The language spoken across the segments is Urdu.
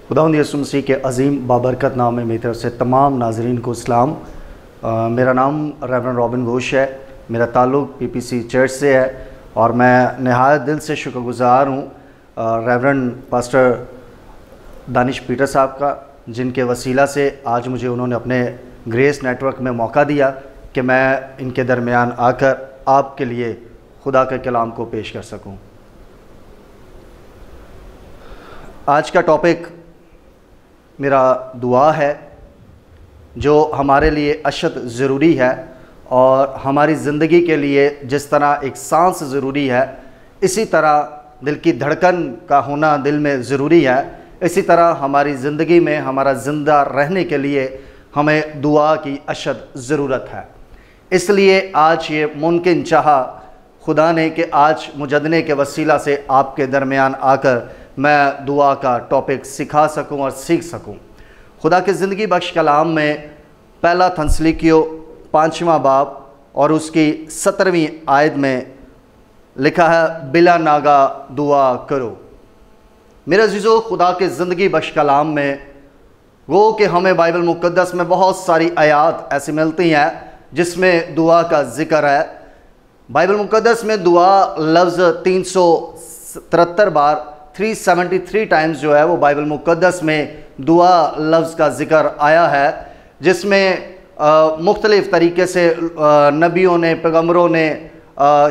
خداوند یسوع مسیح کے عظیم بابرکت نام میں میری طرف سے تمام ناظرین کو اسلام۔ میرا نام ریورنڈ رابن گھوش ہے، میرا تعلق پی پی سی چرچ سے ہے اور میں نہایت دل سے شکر گزار ہوں ریورنڈ پاسٹر دانش پیٹر صاحب کا، جن کے وسیلہ سے آج مجھے انہوں نے اپنے گریس نیٹ ورک میں موقع دیا کہ میں ان کے درمیان آ کر آپ کے لیے خدا کے کلام کو پیش کر سکوں۔ آج کا ٹاپک میرا دعا ہے، جو ہمارے لیے اشد ضروری ہے اور ہماری زندگی کے لیے جس طرح ایک سانس ضروری ہے، اسی طرح دل کی دھڑکن کا ہونا دل میں ضروری ہے، اسی طرح ہماری زندگی میں ہمارا زندہ رہنے کے لیے ہمیں دعا کی اشد ضرورت ہے۔ اس لیے آج یہ ممکن چاہا خدا نے کہ آج مجدنے کے وسیلہ سے آپ کے درمیان آ کر میں دعا کا ٹاپک سکھا سکوں اور سیکھ سکوں۔ خدا کے زندگی بخش کلام میں پہلا تھسلونیکیوں 5واں باب اور اس کی 17ویں آیت میں لکھا ہے، بلا ناگا دعا کرو۔ میرے عزیزو، خدا کے زندگی بخش کلام میں وہ کہ ہمیں بائبل مقدس میں بہت ساری آیات ایسی ملتی ہیں جس میں دعا کا ذکر ہے۔ بائبل مقدس میں دعا لفظ 373 بار 373 ٹائمز جو ہے وہ بائبل مقدس میں دعا لفظ کا ذکر آیا ہے، جس میں مختلف طریقے سے نبیوں نے، پیغمبروں نے،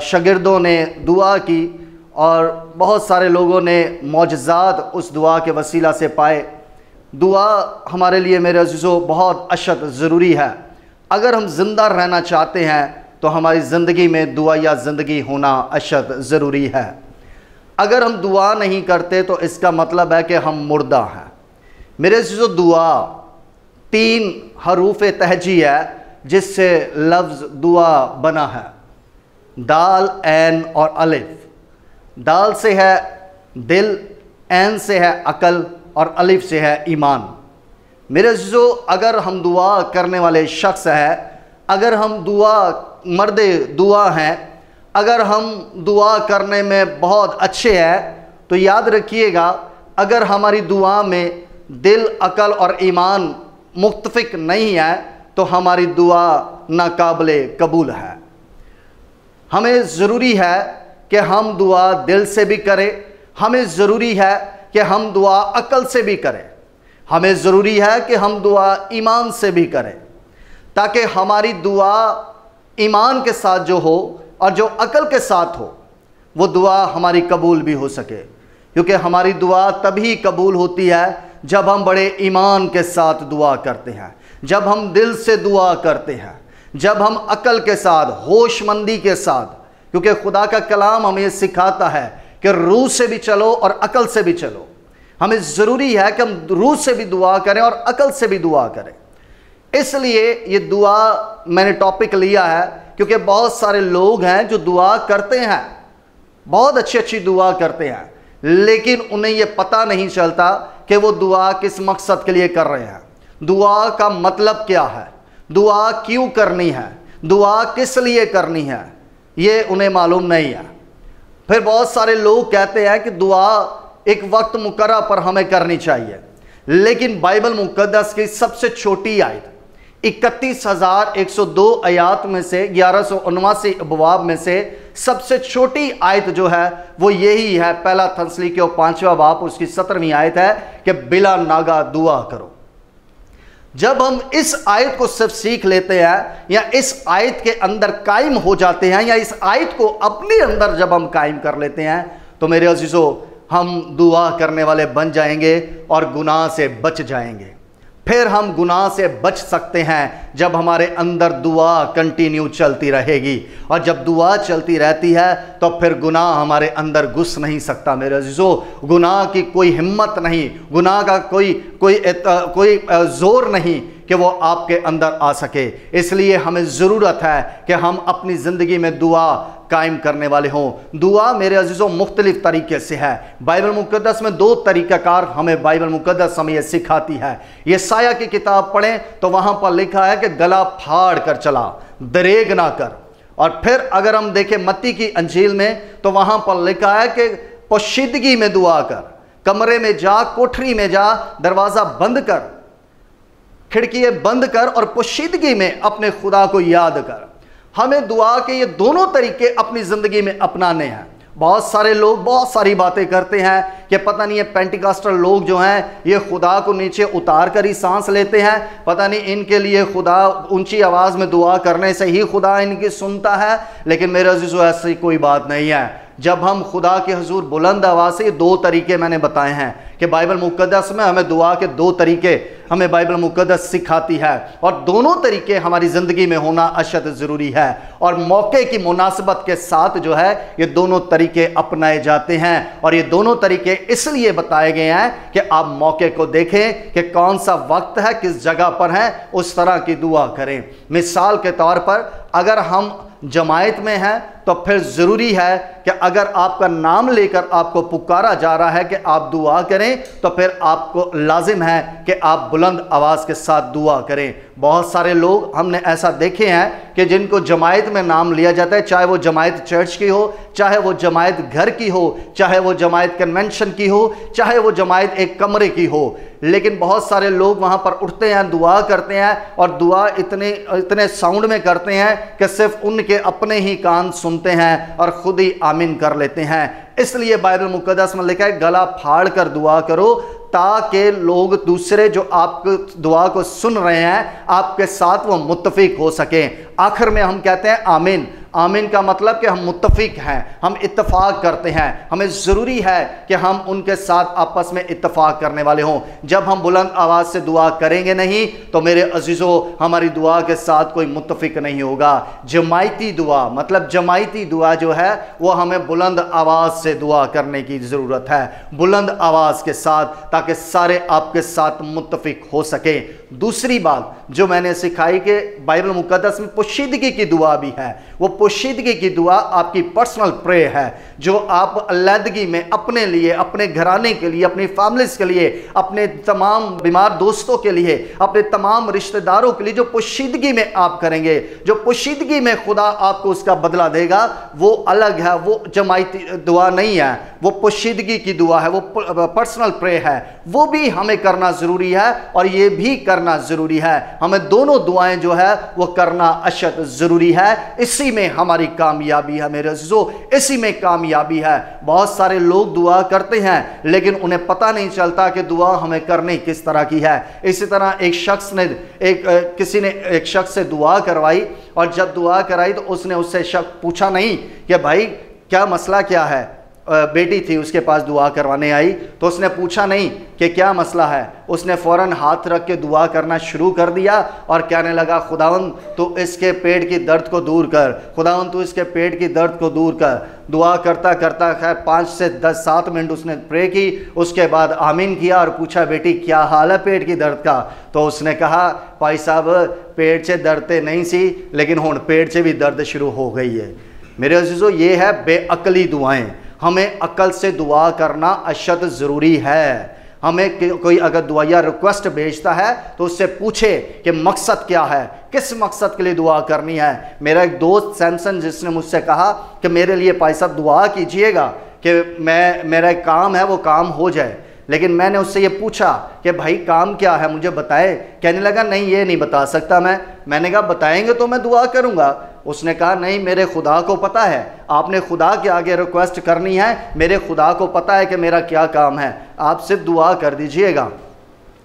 شاگردوں نے دعا کی اور بہت سارے لوگوں نے معجزات اس دعا کے وسیلہ سے پائے۔ دعا ہمارے لیے میرے عزیزو بہت اشد ضروری ہے۔ اگر ہم زندہ رہنا چاہتے ہیں تو ہماری زندگی میں دعا یا زندگی ہونا اشد ضروری ہے۔ اگر ہم دعا نہیں کرتے تو اس کا مطلب ہے کہ ہم مردہ ہیں۔ میرے عزیزو، دعا 3 حروف تہجی ہے جس سے لفظ دعا بنا ہے، دال، عین اور الف۔ دال سے ہے دل، عین سے ہے عقل اور الف سے ہے ایمان۔ میرے عزیزو، اگر ہم دعا کرنے والے شخص ہیں، اگر ہم مرد دعا ہیں، اگر ہم دعا کرنے میں بہت اچھے ہیں، تو یاد رکھیے گا اگر ہماری دعا میں دل، عقل اور ایمان متفق نہیں ہے تو ہماری دعا ناقابل قبول ہے۔ ہمیں ضروری ہے کہ ہم دعا دل سے بھی کریں، ہمیں ضروری ہے کہ ہم دعا عقل سے بھی کریں، ہمیں ضروری ہے کہ ہم دعا ایمان سے بھی کریں، تاکہ ہماری دعا ایمان کے ساتھ جو ہو اور جو عقل کے ساتھ ہو وہ دعا ہماری قبول بھی ہو سکے، کیونکہ ہماری دعا تبھی قبول ہوتی ہے جب ہم بڑے ایمان کے ساتھ دعا کرتے ہیں، جب ہم دل سے دعا کرتے ہیں، جب ہم عقل کے ساتھ، ہوش مندی کے ساتھ، کیونکہ خدا کا کلام ہمیں سکھاتا ہے کہ روح سے بھی چلو اور عقل سے بھی چلو۔ ہمیں ضروری ہے کہ ہم روح سے بھی دعا کریں اور عقل سے بھی دعا کریں۔ اس لیے یہ دعا میں نے ٹاپک لیا ہے کیونکہ بہت سارے لوگ ہیں جو دعا کرتے ہیں، بہت اچھی دعا کرتے ہیں، لیکن انہیں یہ پتہ نہیں چلتا کہ وہ دعا کس مقصد کے لیے کر رہے ہیں، دعا کا مطلب کیا ہے، دعا کیوں کرنی ہے، دعا کس لیے کرنی ہے، یہ انہیں معلوم نہیں ہے۔ پھر بہت سارے لوگ کہتے ہیں کہ دعا ایک وقت مقررہ پر ہمیں کرنی چاہیے، لیکن بائبل مقدس کی سب سے چھوٹی آیت 31,102 آیات میں سے 1179 ابواب میں سے سب سے چھوٹی آیت جو ہے وہ یہی ہے، پہلا تھسلونیکیوں 5واں باب اس کی 17ویں آیت ہے کہ بلا ناگا دعا کرو۔ جب ہم اس آیت کو صرف سیکھ لیتے ہیں یا اس آیت کے اندر قائم ہو جاتے ہیں یا اس آیت کو اپنے اندر جب ہم قائم کر لیتے ہیں تو میرے عزیزو ہم دعا کرنے والے بن جائیں گے اور گناہ سے بچ جائیں گے۔ پھر ہم گناہ سے بچ سکتے ہیں جب ہمارے اندر دعا کنٹینیو چلتی رہے گی، اور جب دعا چلتی رہتی ہے تو پھر گناہ ہمارے اندر گھس نہیں سکتا۔ میرے عزیزو، گناہ کی کوئی ہمت نہیں، گناہ کا کوئی زور نہیں کہ وہ آپ کے اندر آ سکے۔ اس لیے ہمیں ضرورت ہے کہ ہم اپنی زندگی میں دعا قائم کرنے والے ہوں۔ دعا میرے عزیزوں مختلف طریقے سے ہے۔ بائبل مقدس میں 2 طریقہ کار ہمیں بائبل مقدس ہمیں یہ سکھاتی ہے۔ یہ سایہ کی کتاب پڑھیں تو وہاں پر لکھا ہے کہ گلا پھاڑ کر چلا، دریغ نہ کر۔ اور پھر اگر ہم دیکھیں متی کی انجیل میں تو وہاں پر لکھا ہے کہ پوشیدگی میں دعا کر، کمرے میں جا، کوٹھری میں جا، دروازہ بند کر، کھڑکیاں بند کر اور پوشیدگی میں اپنے خدا کو یاد کر۔ ہمیں دعا کے یہ دونوں طریقے اپنی زندگی میں اپنانے ہیں۔ بہت سارے لوگ بہت ساری باتیں کرتے ہیں کہ پتہ نہیں یہ پینٹیکاسٹل لوگ جو ہیں یہ خدا کو نیچے اتار کر ہی سانس لیتے ہیں، پتہ نہیں ان کے لیے خدا اونچی آواز میں دعا کرنے سے ہی خدا ان کی سنتا ہے۔ لیکن میرے عزیزو ایسی کوئی بات نہیں ہے۔ جب ہم خدا کے حضور بلند آواز سے، یہ دو طریقے میں نے بتائے ہیں کہ بائبل مقدس میں ہمیں دعا کے دو طریقے ہمیں بائبل مقدس سکھاتی ہے، اور دونوں طریقے ہماری زندگی میں ہونا اشد ضروری ہے، اور موقع کی مناسبت کے ساتھ جو ہے یہ دونوں طریقے اپنائے جاتے ہیں۔ اور یہ دونوں طریقے اس لیے بتائے گئے ہیں کہ آپ موقع کو دیکھیں کہ کون سا وقت ہے، کس جگہ پر ہے، اس طرح کی دعا کریں۔ مثال کے طور پر اگر ہم جماعت میں ہیں تو پھر ضروری ہے کہ اگر آپ کا نام لے کر آپ کو پکارا جا رہا ہے کہ آپ دعا کریں تو پھر آپ کو لازم ہے کہ آپ بلند آواز کے ساتھ دعا کریں۔ بہت سارے لوگ ہم نے ایسا دیکھے ہیں کہ جن کو جماعت میں نام لیا جاتا ہے، چاہے وہ جماعت چرچ کی ہو، چاہے وہ جماعت گھر کی ہو، چاہے وہ جماعت کنونشن کی ہو، چاہے وہ جماعت ایک کمرے کی ہو، لیکن بہت سارے لوگ وہاں پر اٹھتے ہیں، دعا کرتے ہیں، اور دعا اتنے ساؤنڈ میں کرتے ہیں کہ صرف ان کے اپنے ہی کان سنتے ہیں اور خود ہی آمین کر لیتے ہیں۔ اس لیے بائبل مقدس میں لکھا ہے گلا پھاڑ کر دعا کرو تاکہ لوگ دوسرے جو آپ دعا کو سن رہے ہیں آپ کے ساتھ وہ متفق ہو سکیں۔ آخر میں ہم کہتے ہیں آمین۔ آمین کا مطلب کہ ہم متفق ہیں، ہم اتفاق کرتے ہیں، ہمیں ضروری ہے کہ ہم ان کے ساتھ آپس میں اتفاق کرنے والے ہوں۔ جب ہم بلند آواز سے دعا کریں گے نہیں تو میرے عزیزو ہماری دعا کے ساتھ کوئی متفق نہیں ہوگا۔ جماعتی دعا مطلب جماعتی دعا جو ہے وہ ہمیں بلند آواز سے دعا کرنے کی ضرورت ہے، بلند آواز کے ساتھ، تاکہ سارے آپ کے ساتھ متفق ہو سکیں۔ دوسری بات جو میں نے سکھائی کہ بائبل مقدس میں پوشیدگی کی دعا بھی ہے۔ وہ پوشیدگی کی دعا آپ کی پرسنل پرے ہے جو آپ علیحدگی میں اپنے لیے، اپنے گھرانے کے لیے، اپنی فیملیز کے لیے، اپنے تمام بیمار دوستوں کے لیے، اپنے تمام رشتہ داروں کے لیے جو پوشیدگی میں آپ کریں گے، جو پوشیدگی میں خدا آپ کو اس کا بدلہ دے گا، وہ الگ ہے، وہ جماعتی دعا نہیں ہے، وہ پوشیدگی کی دعا ہے، وہ پرسنل پرے ہے۔ وہ بھی ہمیں کرنا ضروری ہے اور یہ بھی کرنا ضروری ہے۔ ہمیں دونوں دعائیں جو ہے وہ کرنا اشد ضروری ہے۔ اسی میں ہماری کامیابی ہے میرے عزیزو، اسی میں کامیابی ہے۔ بہت سارے لوگ دعا کرتے ہیں لیکن انہیں پتہ نہیں چلتا کہ دعا ہمیں کرنی کس طرح کی ہے۔ اسی طرح کسی نے ایک شخص سے دعا کروائی، اور جب دعا کرائی تو اس نے اس سے پوچھا نہیں کہ بھائی کیا مسئلہ کیا ہے۔ بیٹی تھی اس کے پاس دعا کروانے آئی تو اس نے پوچھا نہیں کہ کیا مسئلہ ہے، اس نے فوراً ہاتھ رکھ کے دعا کرنا شروع کر دیا اور کہنے لگا خداوند تو اس کے پیٹ کی درد کو دور کر، خداوند تو اس کے پیٹ کی درد کو دور کر۔ دعا کرتا کرتا خیر 5 سے 7 منٹ اس نے پرے کی، اس کے بعد آمین کیا اور پوچھا بیٹی کیا حال ہے پیٹ کی درد کا؟ تو اس نے کہا بھائی صاحب پیٹ سے درد تے نہیں سی لیکن ہن پیٹ سے بھی درد شروع ہو گئی ہے۔ میرے عزیزو یہ ہے بے عقلی دعائیں۔ ہمیں عقل سے دعا کرنا اشد ضروری ہے۔ ہمیں کوئی اگر دعا یا ریکویسٹ بھیجتا ہے تو اس سے پوچھے کہ مقصد کیا ہے، کس مقصد کے لیے دعا کرنی ہے۔ میرا ایک دوست سیمسن جس نے مجھ سے کہا کہ میرے لیے بھائی صاحب دعا کیجئے گا کہ میرا ایک کام ہے وہ کام ہو جائے، لیکن میں نے اس سے یہ پوچھا کہ بھائی کام کیا ہے مجھے بتائے۔ کہنے لگا نہیں یہ نہیں بتا سکتا میں نے کہا بتائیں گے تو میں دعا کروں گا۔ اس نے کہا نہیں میرے خدا کو پتہ ہے، آپ نے خدا کے آگے ریکویسٹ کرنی ہے، میرے خدا کو پتہ ہے کہ میرا کیا کام ہے، آپ صرف دعا کر دیجئے گا۔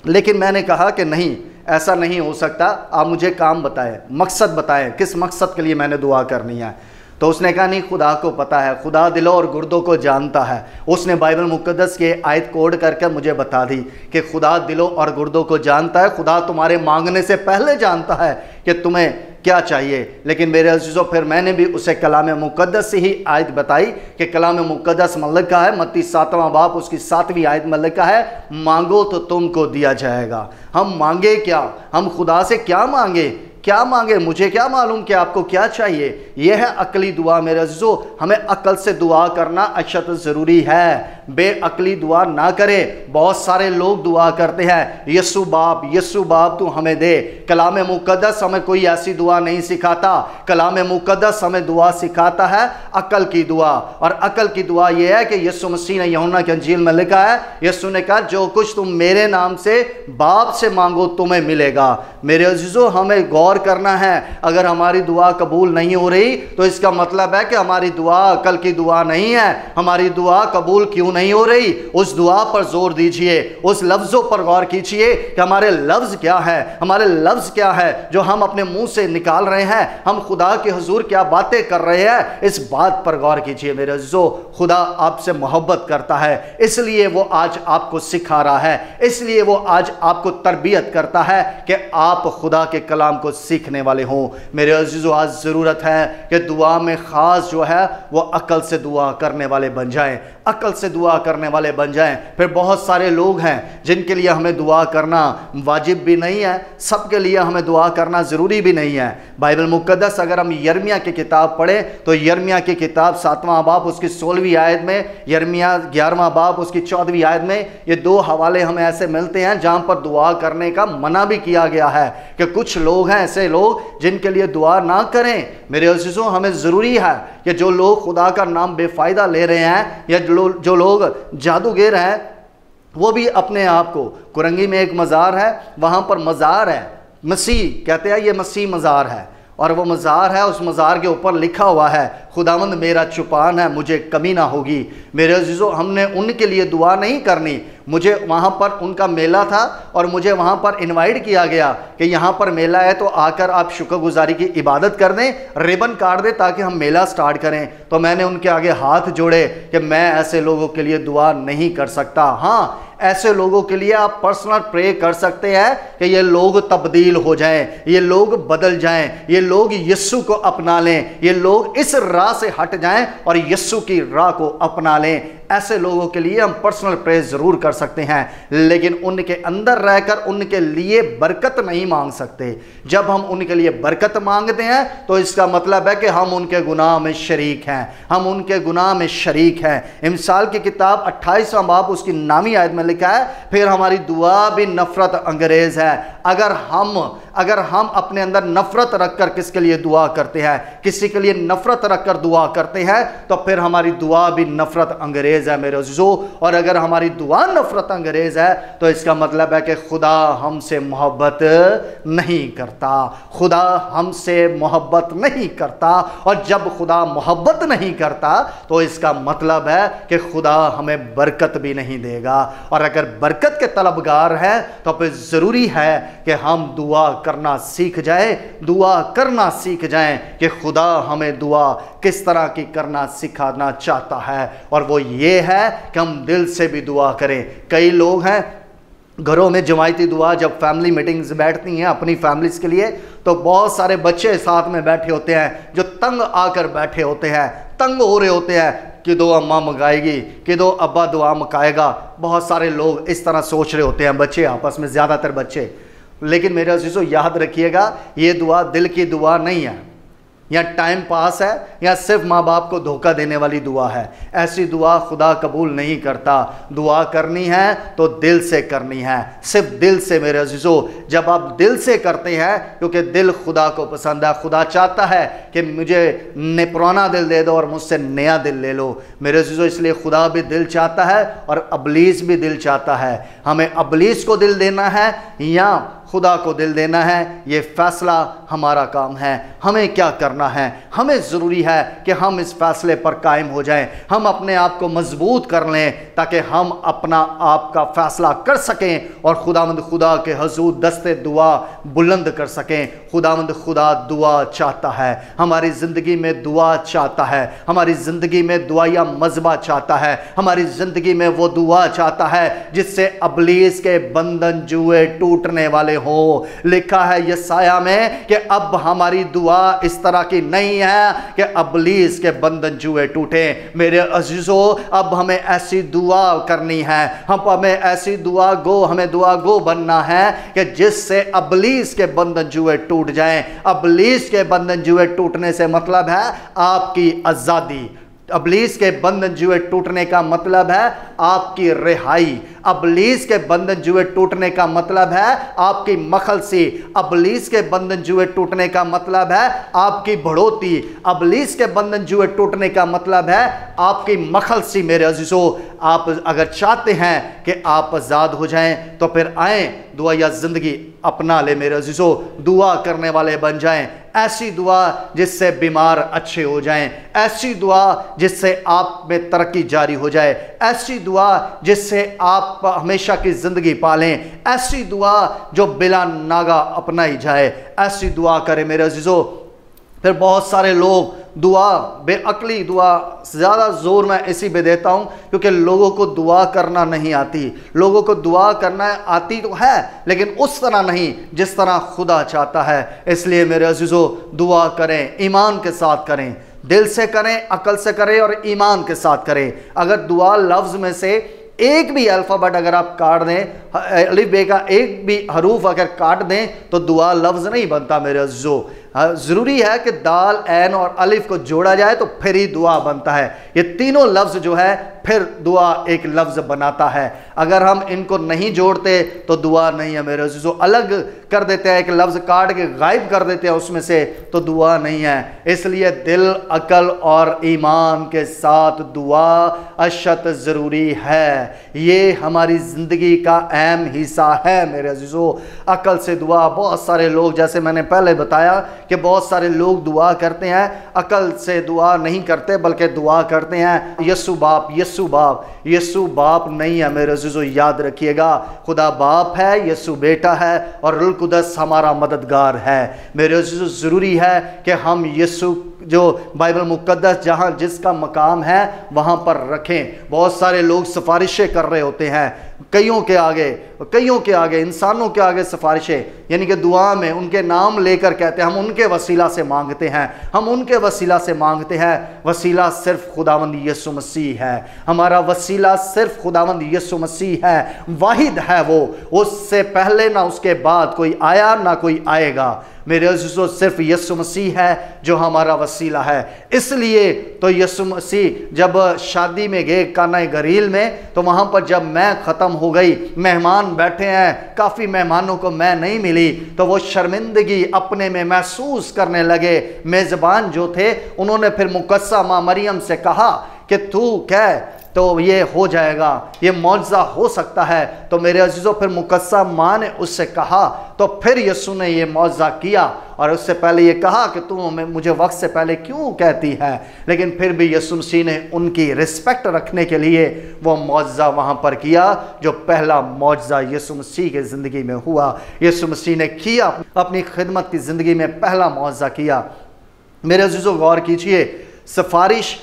لیکن میں نے کہا کہ نہیں ایسا نہیں ہو سکتا، آپ مجھے کام بتائیں، مقصد بتائیں، کس مقصد کے لیے میں نے دعا کرنی ہے۔ تو اس نے کہا نہیں خدا کو پتہ ہے، خدا دلوں اور گردوں کو جانتا ہے۔ اس نے بائبل مقدس کی آیت کوڈ کر کے مجھے بتا دی کہ خدا دلوں اور گردوں کو جانتا ہے، خدا تمہارے مانگنے سے پہلے جانتا ہے کہ تمہیں کیا چاہیے۔ لیکن میرے عزیزو پھر میں نے بھی اسے کلام مقدس سے ہی آیت بتائی کہ کلام مقدس میں لکھا ہے، متی 7واں باب اس کی 7ویں آیت میں لکھا ہے مانگو تو تم کو دیا جائے گا۔ ہم مانگے کیا؟ ہم خدا سے کیا مانگے؟ کیا مانگے؟ مجھے کیا معلوم کہ آپ کو کیا چاہیے؟ یہ ہے عقلی دعا میرے عزیزو، ہمیں عقل سے دعا کرنا اشد ضروری ہے۔ بے عقلی دعا نہ کرے۔ بہت سارے لوگ دعا کرتے ہیں یسو باپ تو ہمیں دے۔ کلام مقدس ہمیں کوئی ایسی دعا نہیں سکھاتا، کلام مقدس ہمیں دعا سکھاتا ہے عقل کی دعا، اور عقل کی دعا یہ ہے کہ یسوع مسیح نے یوحنا کی انجیل میں لکھا ہے، یسوع نے کہا جو کچھ تم میرے نام سے باپ سے مانگو تمہیں ملے گا۔ میرے عزیزو، ہمیں غور کرنا ہے، اگر ہماری دعا قبول نہیں ہو رہی تو اس کا مطلب ہے کہ ہماری دعا عقل کی دعا نہیں ہے۔ ہماری دعا قبول کیوں نہیں ہو رہی؟ اس دعا پر زور دیجئے، اس لفظوں پر غور کیجئے کہ ہمارے لفظ کیا ہے، ہمارے لفظ کیا ہے جو ہم اپنے منہ سے نکال رہے ہیں، ہم خدا کے حضور کیا باتیں کر رہے ہیں، اس بات پر غور کیجئے میرے عزیزو۔ خدا آپ سے محبت کرتا ہے، اس لیے وہ آج آپ کو سکھا رہا ہے، اس لیے وہ آج آپ کو تربیت کرتا ہے کہ آپ خدا کے کلام کو سیکھنے والے ہوں۔ میرے عزیزو، آج ضرورت ہے کہ دعا میں خاص جو ہے وہ عقل سے دعا کرنے والے بن جائیں، عقل سے دعا کرنے والے بن جائیں۔ پھر بہت سارے لوگ ہیں جن کے لیے ہمیں دعا کرنا واجب بھی نہیں ہے، سب کے لیے ہمیں دعا کرنا ضروری بھی نہیں ہے۔ بائبل مقدس اگر ہم یرمیہ کی کتاب پڑھیں تو یرمیہ کی کتاب 7واں باب اس کی 16ویں آیت میں، یرمیہ 11واں باب اس کی 14ویں آیت میں یہ دو حوالے ہمیں ایسے ملتے ہیں جہاں پر دعا کرنے کا منع بھی کیا گیا ہے کہ کچھ لوگ ہیں ایسے لوگ جن کے لیے دعا نہ کریں۔ میرے عزیزوں، ہمیں ضروری ہے کہ جو لوگ خدا کا نام بے فائدہ لے رہے ہیں یا جو لوگ جادوگر ہیں وہ بھی اپنے آپ کو، کرنگی میں ایک مزار ہے، وہاں پر مزار ہے، مسیح کہتے ہیں یہ مسیح مزار ہے، اور وہ مزار ہے، اس مزار کے اوپر لکھا ہوا ہے خداوند میرا چوپان ہے مجھے کمی نہ ہوگی۔ میرے عزیزو، ہم نے ان کے لیے دعا نہیں کرنی۔ مجھے وہاں پر ان کا میلہ تھا اور مجھے وہاں پر انوائٹ کیا گیا کہ یہاں پر میلہ ہے تو آ کر آپ شکر گزاری کی عبادت کر دیں، ریبن کاٹ دیں تاکہ ہم میلہ سٹارٹ کریں۔ تو میں نے ان کے آگے ہاتھ جوڑے کہ میں ایسے لوگوں کے لیے دعا نہیں کر سکتا۔ ہاں، ایسے لوگوں کے لیے آپ پرسنل پرے کر سکتے ہیں کہ یہ لوگ تبدیل ہو جائیں، یہ لوگ بدل جائیں، یہ لوگ یسوع کو اپنا لیں، یہ لوگ اس راہ سے ہٹ جائیں اور یسوع کی راہ کو اپنا لیں۔ ایسے لوگوں کے لیے ہم پرسنل پرے ضرور کر سکتے ہیں، لیکن ان کے اندر رہ کر ان کے لیے برکت نہیں مانگ سکتے۔ جب ہم ان کے لیے برکت مانگتے ہیں تو اس کا مطلب ہے کہ ہم ان کے گناہ میں شریک ہیں، ہم ان کے گناہ میں شریک ہیں۔ امثال کی کتاب 28واں باب اس کی 9ویں آیت میں لکھا ہے، پھر ہماری دعا بھی نفرت انگیز ہے۔ اگر ہم اپنے اندر نفرت رکھ کر کس کے لیے دعا کرتے ہیں، کسی کے لیے نفرت رکھ کر دعا کرتے ہیں تو پھر ہماری دعا بھی نفرت انگیز ہے میرے عزیزو۔ اور اگر ہماری دعا نفرت انگیز ہے تو اس کا مطلب ہے کہ خدا ہم سے محبت نہیں کرتا، خدا ہم سے محبت نہیں کرتا، اور جب خدا محبت نہیں کرتا تو اس کا مطلب ہے کہ خدا ہمیں برکت بھی نہیں دے گا۔ اور اگر برکت کے طلبگار ہیں تو پھر ضروری ہے کہ ہم دعا کرنا سیکھ جائیں، دعا کرنا سیکھ جائیں کہ خدا ہمیں دعا کس طرح کی کرنا سکھانا چاہتا ہے، اور وہ یہ ہے کہ ہم دل سے بھی دعا کریں۔ کئی لوگ ہیں گھروں میں جماعتی دعا جب فیملی میٹنگز بیٹھتی ہیں اپنی فیملیز کے لیے تو بہت سارے بچے ساتھ میں بیٹھے ہوتے ہیں جو تنگ آ کر بیٹھے ہوتے ہیں، تنگ ہو رہے ہوتے ہیں کہ دو اماں منگائے گی، کہ دو ابا دعا مکائے گا۔ بہت سارے لوگ اس طرح سوچ رہے ہوتے ہیں، بچے آپس میں، زیادہ تر بچے۔ لیکن میرے عزیزو یاد رکھیے گا، یہ دعا دل کی دعا نہیں ہے، یا ٹائم پاس ہے، یا صرف ماں باپ کو دھوکہ دینے والی دعا ہے۔ ایسی دعا خدا قبول نہیں کرتا۔ دعا کرنی ہے تو دل سے کرنی ہے، صرف دل سے میرے عزیزو۔ جب آپ دل سے کرتے ہیں، کیونکہ دل خدا کو پسند ہے، خدا چاہتا ہے کہ مجھے پرانا دل دے دو اور مجھ سے نیا دل لے لو میرے عزیزو۔ اس لیے خدا بھی دل چاہتا ہے اور ابلیس بھی دل چاہتا ہے۔ ہمیں ابلیس کو دل دینا ہے یا خدا کو دل دینا ہے، یہ فیصلہ ہمارا کام ہے۔ ہمیں کیا کرنا ہے؟ ہمیں ضروری ہے کہ ہم اس فیصلے پر قائم ہو جائیں، ہم اپنے آپ کو مضبوط کر لیں تاکہ ہم اپنا آپ کا فیصلہ کر سکیں اور خداوند خدا کے حضور دستے دعا بلند کر سکیں۔ خداوند خدا دعا چاہتا ہے، ہماری زندگی میں دعا چاہتا ہے، ہماری زندگی میں دعائیا مذبح چاہتا ہے، ہماری زندگی میں وہ دعا چاہتا ہے جس سے ابلیس کے بندھن جوئے ٹوٹنے والے ہو۔ لکھا ہے یسایہ میں کہ اب ہماری دعا اس طرح کی نہیں ہے کہ ابلیس کے بندھن جوئے ٹوٹے۔ میرے عزیزو، اب ہمیں ایسی دعا کرنی ہے، ہمیں ایسی ہمیں دعا گو بننا ہے کہ جس سے ابلیس کے بندھن جوئے ٹوٹ جائیں۔ ابلیس کے بندھن جوئے ٹوٹنے سے مطلب ہے آپ کی آزادی، ابلیس کے بندھن جوئے ٹوٹنے کا مطلب ہے آپ کی رہائی. ابلیس کے بندھن جوئے ٹوٹنے کا مطلب ہے آپ کی مخلصی. ابلیس کے بندھن جوئے ٹوٹنے کا مطلب ہے آپ کی بڑھوتی. ابلیس کے بندھن جوئے ٹوٹنے کا مطلب ہے آپ کی مخلصی. میرے عزیزو، آپ اگر چاہتے ہیں کہ آپ آزاد ہو جائیں تو پھر آئیں دعا یا زندگی اپنا لے. میرے عزیزو، دعا کرنے والے بن جائیں. ایسی دعا جس سے بیمار اچھے ہو جائیں. ایسی دعا جس سے آپ میں ترقی جاری ہو جائے. ایسی دعا جس سے آپ ہمیشہ کی زندگی پالیں. ایسی دعا جو بلا ناگا اپنائی جائے. ایسی دعا کریں میرے عزیزو. پھر بہت سارے لوگ دعا، بے عقلی دعا، زیادہ زور میں اسی پہ دیتا ہوں کیونکہ لوگوں کو دعا کرنا نہیں آتی. لوگوں کو دعا کرنا آتی تو ہے لیکن اس طرح نہیں جس طرح خدا چاہتا ہے. اس لیے میرے عزیزو، دعا کریں، ایمان کے ساتھ کریں، دل سے کریں، عقل سے کریں اور ایمان کے ساتھ کریں. اگر دعا لفظ میں سے ایک بھی الفابٹ اگر آپ کاٹ دیں، الف بے کا ایک بھی حروف اگر کاٹ دیں تو دعا لفظ نہیں بنتا میرے عزیزو. ضروری ہے کہ دال، عین اور الف کو جوڑا جائے تو پھر ہی دعا بنتا ہے. یہ تینوں لفظ جو ہے پھر دعا ایک لفظ بناتا ہے. اگر ہم ان کو نہیں جوڑتے تو دعا نہیں ہے میرے عزیزو. الگ کر دیتے ہیں، ایک لفظ کاٹ کے غائب کر دیتے ہیں اس میں سے، تو دعا نہیں ہے. اس لیے دل، عقل اور ایمان کے ساتھ دعا اشد ضروری ہے. یہ ہماری زندگی کا اہم حصہ ہے میرے عزیزو. عقل سے دعا، بہت سارے لوگ، جیسے میں نے پہلے بتایا کہ بہت سارے لوگ دعا کرتے ہیں، عقل سے دعا نہیں کرتے بلکہ دعا کرتے ہیں یسوع باپ، یسوع باپ. یسوع باپ نہیں ہے میرے عزیزو. یاد رکھیے گا، خدا باپ ہے، یسوع بیٹا ہے اور روح القدس ہمارا مددگار ہے. میرے عزیزو، ضروری ہے کہ ہم یسوع جو بائبل مقدس جہاں جس کا مقام ہے وہاں پر رکھیں. بہت سارے لوگ سفارشیں کر رہے ہوتے ہیں کئیوں کے آگے انسانوں کے آگے سفارشیں، یعنی کہ دعا میں ان کے نام لے کر کہتے ہیں ہم ان کے وسیلہ سے مانگتے ہیں، ہم ان کے وسیلہ سے مانگتے ہیں. وسیلہ صرف خداوند یسوع مسیح ہے. ہمارا وسیلہ صرف خداوند یسوع مسیح ہے. واحد ہے وہ، اس سے پہلے نہ اس کے بعد کوئی آیا نہ کوئی آئے گا. میرے عزیزو، صرف یسوع مسیح ہے جو ہمارا وسیلہ ہے. اس لیے تو یسوع مسیح جب شادی میں گئے کانا گلیل میں، تو وہاں پر جب میں ختم ہو گئی، مہمان بیٹھے ہیں، کافی مہمانوں کو میں نہیں ملی، تو وہ شرمندگی اپنے میں محسوس کرنے لگے. میزبان جو تھے انہوں نے پھر مقدسہ ماں مریم سے کہا کہ تو کہہ تو یہ ہو جائے گا، یہ معجزہ ہو سکتا ہے. تو میرے عزیزو، پھر مقدسہ ماں نے اس سے کہا، تو پھر یسوع نے یہ معجزہ کیا. اور اس سے پہلے یہ کہا کہ تو مجھے وقت سے پہلے کیوں کہتی ہے، لیکن پھر بھی یسوع مسیح نے ان کی رسپیکٹ رکھنے کے لیے وہ معجزہ وہاں پر کیا جو پہلا معجزہ یسوع مسیح کی زندگی میں ہوا. یسوع مسیح نے کیا، اپنی خدمت کی زندگی میں پہلا معجزہ کیا. میرے عزیزو، غور کیجئے، سفارش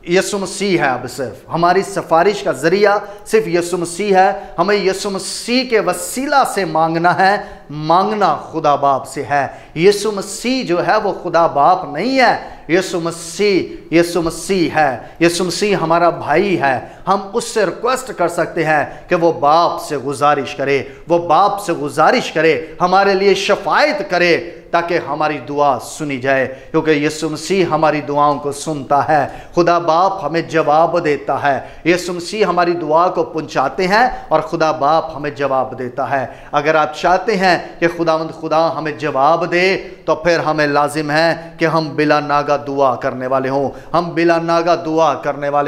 یسوع مسیح ہے. اب صرف ہماری سفارش کا ذریعہ صرف یسوع مسیح ہے. ہمیں یسوع مسیح کے وسیلہ سے مانگنا ہے. مانگنا خدا باپ سے ہے. یسوع مسیح جو ہے وہ خدا باپ نہیں ہے. یسوع مسیح ہے. یسوع مسیح ہمارا بھائی ہے. ہم اس سے ریکویسٹ کر سکتے ہیں کہ وہ باپ سے گزارش کرے، ہمارے لیے شفاعت کرے تاکہ ہماری دعا سنی جائے، کیونکہ یسوع مسیح ہماری دعاؤں کو سنتا ہے. خدا باپ ہمیں جواب دیتا ہے. یسوع مسیح ہماری دعا کو پہنچاتے ہیں اور خدا باپ ہمیں جواب دیتا ہے. اگر آپ چاہتے ہیں کہ خداوند خدا ہمیں جواب دے تو پھر ہمیں لازم ہے کہ ہم بلا ناگا دعا کرنے والے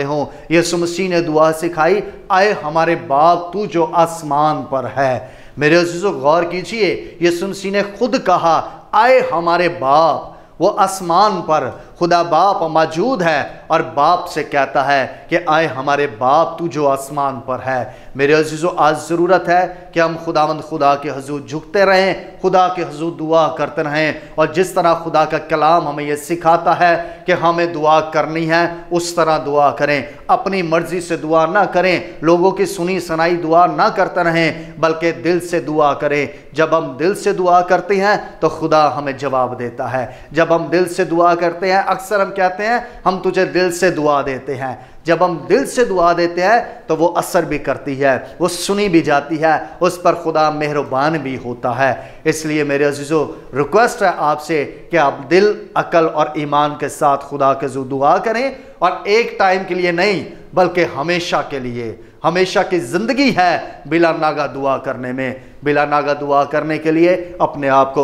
ہوں. یسوع مسیح نے دعا سکھائی، آئے ہمارے باپ تو جو آسمان پر ہے. میرے عزیزو، غور کیجئے، یسوع مسیح نے خود کہا آئے ہمارے باپ. وہ آسمان پر خدا باپ موجود ہے اور باپ سے کہتا ہے کہ آئے ہمارے باپ تو جو آسمان پر ہے. میرے عزیزو، آج ضرورت ہے کہ ہم خداوند خدا کے حضور جھکتے رہیں، خدا کے حضور دعا کرتے رہیں، اور جس طرح خدا کا کلام ہمیں یہ سکھاتا ہے کہ ہمیں دعا کرنی ہے اس طرح دعا کریں. اپنی مرضی سے دعا نہ کریں، لوگوں کی سنی سنائی دعا نہ کرتے رہیں، بلکہ دل سے دعا کریں. جب ہم دل سے دعا کرتے ہیں تو خدا ہمیں جواب دیتا ہے. جب ہم دل سے دعا کرتے ہیں، اکثر ہم کہتے ہیں ہم تجھے دل سے دعا دیتے ہیں. جب ہم دل سے دعا دیتے ہیں تو وہ اثر بھی کرتی ہے, وہ سنی بھی جاتی ہے, اس پر خدا مہربان بھی ہوتا ہے. اس لیے میرے عزیزو ریکویسٹ ہے آپ سے کہ آپ دل, عقل اور ایمان کے ساتھ خدا کے حضور دعا کریں, اور ایک ٹائم کے لیے نہیں بلکہ ہمیشہ کے لیے. ہمیشہ کی زندگی ہے بلا ناگہ دعا کرنے میں. بلا ناگہ دعا کرنے کے لیے اپنے آپ کو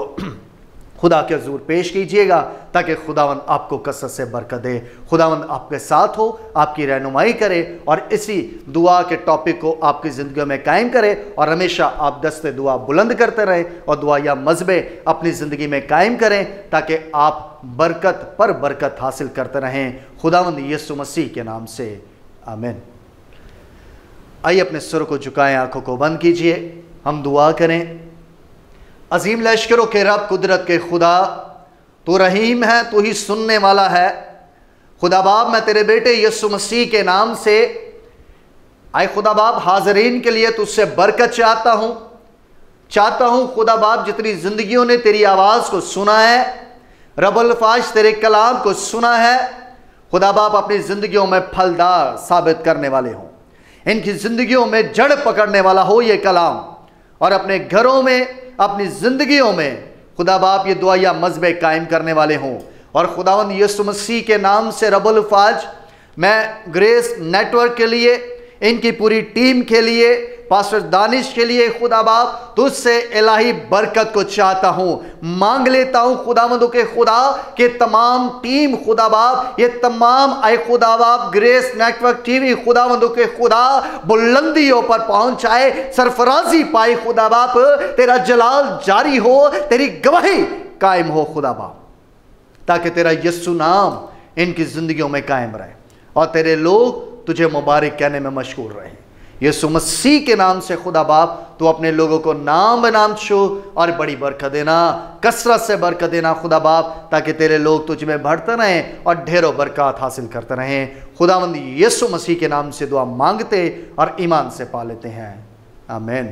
خدا کے حضور پیش کیجئے گا تاکہ خداوند آپ کو کثرت سے برکت دے. خداوند آپ کے ساتھ ہو, آپ کی رہنمائی کرے, اور اسی دعا کے ٹاپک کو آپ کی زندگیوں میں قائم کرے, اور ہمیشہ آپ دست دعا بلند کرتے رہیں اور دعا یا مذبے اپنی زندگی میں قائم کریں تاکہ آپ برکت پر برکت حاصل کرتے رہیں. خداوند یسوع مسیح کے نام سے آمین. آئیے اپنے سر کو جھکائیں, آنکھوں کو بند کیجئے, ہم دعا کریں. عظیم لشکروں کے رب, قدرت کے خدا, تو رحیم ہے, تو ہی سننے والا ہے. خدا باپ میں تیرے بیٹے یسوع مسیح کے نام سے آئے خدا باپ حاضرین کے لیے تجھ سے برکت چاہتا ہوں خدا باپ جتنی زندگیوں نے تیری آواز کو سنا ہے, رب الفاظ تیرے کلام کو سنا ہے, خدا باپ اپنی زندگیوں میں پھلدار ثابت کرنے والے ہوں. ان کی زندگیوں میں جڑ پکڑنے والا ہو یہ کلام, اور اپنے گھروں میں, اپنی زندگیوں میں خدا باپ یہ دعا یا مذبے قائم کرنے والے ہوں. اور خداوند یسوع مسیح کے نام سے رب الفاظ میں گریس نیٹ ورک کے لیے, ان کی پوری ٹیم کے لیے, پاسٹر دانش کے لیے خدا باپ تجھ سے الہی برکت کو چاہتا ہوں. مانگ لیتا ہوں خداوندوں کے خدا کہ تمام ٹیم خدا باپ, یہ تمام اے خدا باپ grace network T V خداوندوں کے خدا بلندیوں پر پہنچائے, سرفرازی پائے خدا باپ, تیرا جلال جاری ہو, تیری گواہی قائم ہو خدا باپ, تاکہ تیرا یسوع نام ان کی زندگیوں میں قائم رہے اور تیرے لوگ تجھے مبارک کہنے میں مشغول رہیں. یسوع مسیح کے نام سے خدا باپ تو اپنے لوگوں کو نام بنام چھو اور بڑی برکت دینا, کثرت سے برکت دینا خدا باپ, تاکہ تیرے لوگ تجھ میں بڑھتے رہیں اور ڈھیروں برکات حاصل کرتے رہیں. خداوند یسوع مسیح کے نام سے دعا مانگتے اور ایمان سے پا لیتے ہیں, آمین.